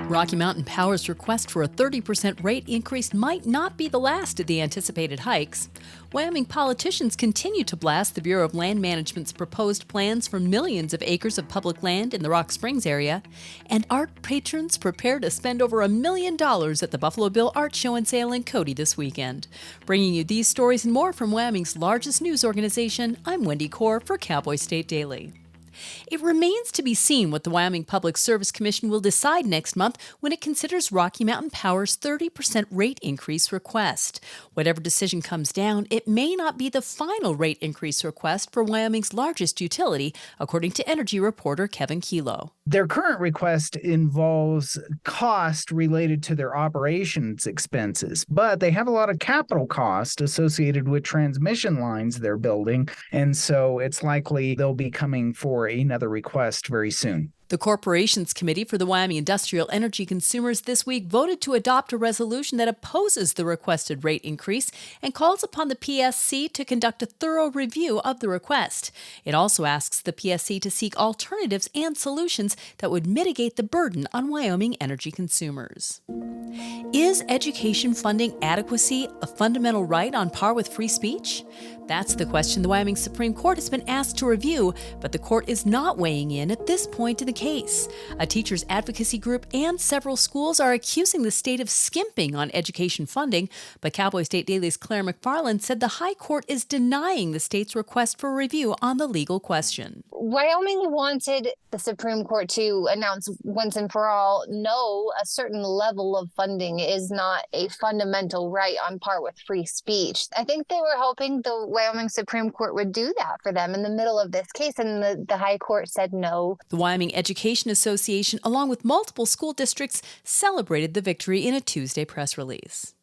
Rocky Mountain Power's request for a 30% rate increase might not be the last of the anticipated hikes. Wyoming politicians continue to blast the Bureau of Land Management's proposed plans for millions of acres of public land in the Rock Springs area, and art patrons prepare to spend over $1 million at the Buffalo Bill Art Show and Sale in Cody this weekend. Bringing you these stories and more from Wyoming's largest news organization, I'm Wendy Corr for Cowboy State Daily. It remains to be seen what the Wyoming Public Service Commission will decide next month when it considers Rocky Mountain Power's 30% rate increase request. Whatever decision comes down, it may not be the final rate increase request for Wyoming's largest utility, according to energy reporter Kevin Kelo. Their current request involves cost related to their operations expenses, but they have a lot of capital cost associated with transmission lines they're building, and so it's likely they'll be coming for another request very soon. The Corporations Committee for the Wyoming Industrial Energy Consumers this week voted to adopt a resolution that opposes the requested rate increase and calls upon the PSC to conduct a thorough review of the request. It also asks the PSC to seek alternatives and solutions that would mitigate the burden on Wyoming energy consumers. Is education funding adequacy a fundamental right on par with free speech? That's the question the Wyoming Supreme Court has been asked to review, but the court is not weighing in at this point in the case. A teachers' advocacy group and several schools are accusing the state of skimping on education funding, but Cowboy State Daily's Claire McFarland said the High Court is denying the state's request for review on the legal question. Wyoming wanted the Supreme Court to announce once and for all, no, a certain level of funding is not a fundamental right on par with free speech. I think they were hoping the Wyoming Supreme Court would do that for them in the middle of this case, and the High Court said no. The Wyoming Education Association, along with multiple school districts, celebrated the victory in a Tuesday press release.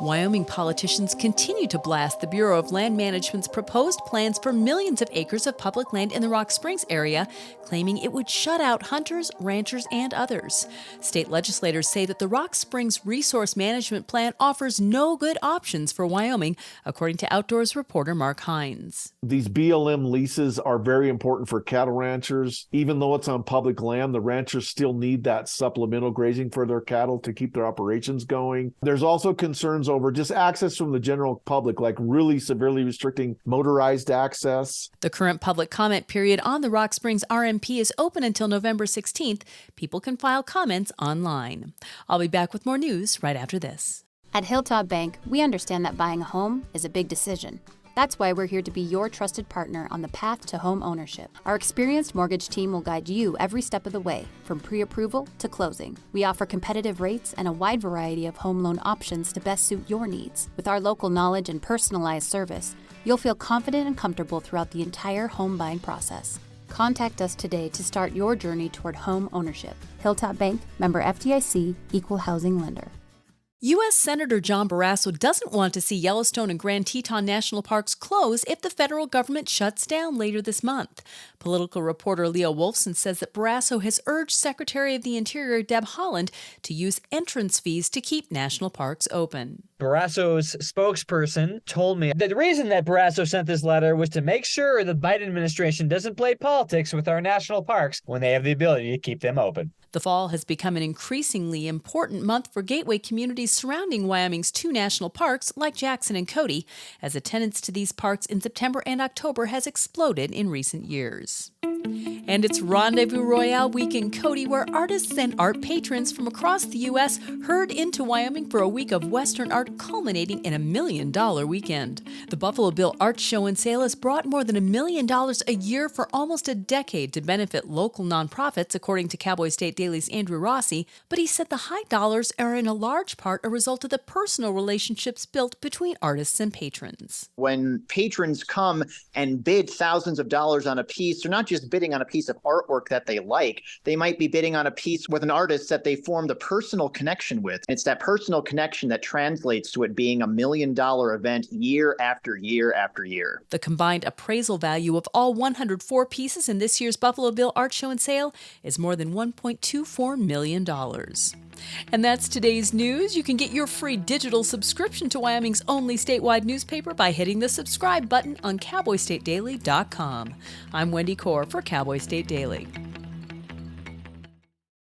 Wyoming politicians continue to blast the Bureau of Land Management's proposed plans for millions of acres of public land in the Rock Springs area, claiming it would shut out hunters, ranchers, and others. State legislators say that the Rock Springs Resource Management Plan offers no good options for Wyoming, according to Outdoors reporter Mark Hines. These BLM leases are very important for cattle ranchers. Even though it's on public land, the ranchers still need that supplemental grazing for their cattle to keep their operations going. There's also concerns over just access from the general public, like really severely restricting motorized access. The current public comment period on the Rock Springs RMP is open until November 16th. People can file comments online. I'll be back with more news right after this. At Hilltop Bank, we understand that buying a home is a big decision. That's why we're here to be your trusted partner on the path to home ownership. Our experienced mortgage team will guide you every step of the way, from pre-approval to closing. We offer competitive rates and a wide variety of home loan options to best suit your needs. With our local knowledge and personalized service, you'll feel confident and comfortable throughout the entire home buying process. Contact us today to start your journey toward home ownership. Hilltop Bank, member FDIC, equal housing lender. U.S. Senator John Barrasso doesn't want to see Yellowstone and Grand Teton National Parks close if the federal government shuts down later this month. Political reporter Leo Wolfson says that Barrasso has urged Secretary of the Interior Deb Haaland to use entrance fees to keep national parks open. Barrasso's spokesperson told me that the reason that Barrasso sent this letter was to make sure the Biden administration doesn't play politics with our national parks when they have the ability to keep them open. The fall has become an increasingly important month for gateway communities surrounding Wyoming's two national parks like Jackson and Cody, as attendance to these parks in September and October has exploded in recent years. And it's Rendezvous Royale week in Cody, where artists and art patrons from across the U.S. herd into Wyoming for a week of Western art culminating in $1 million weekend. The Buffalo Bill Art Show and Sale has brought more than $1 million a year for almost a decade to benefit local nonprofits, according to Cowboy State Daily's Andrew Rossi, but he said the high dollars are in a large part a result of the personal relationships built between artists and patrons. When patrons come and bid thousands of dollars on a piece, they're not just bidding on a piece of artwork that they like. They might be bidding on a piece with an artist that they formed a personal connection with. It's that personal connection that translates to it being $1 million event year after year after year. The combined appraisal value of all 104 pieces in this year's Buffalo Bill Art Show and Sale is more than $1.24 million. And that's today's news. You can get your free digital subscription to Wyoming's only statewide newspaper by hitting the subscribe button on CowboyStateDaily.com. I'm Wendy Corr for Cowboy State Daily.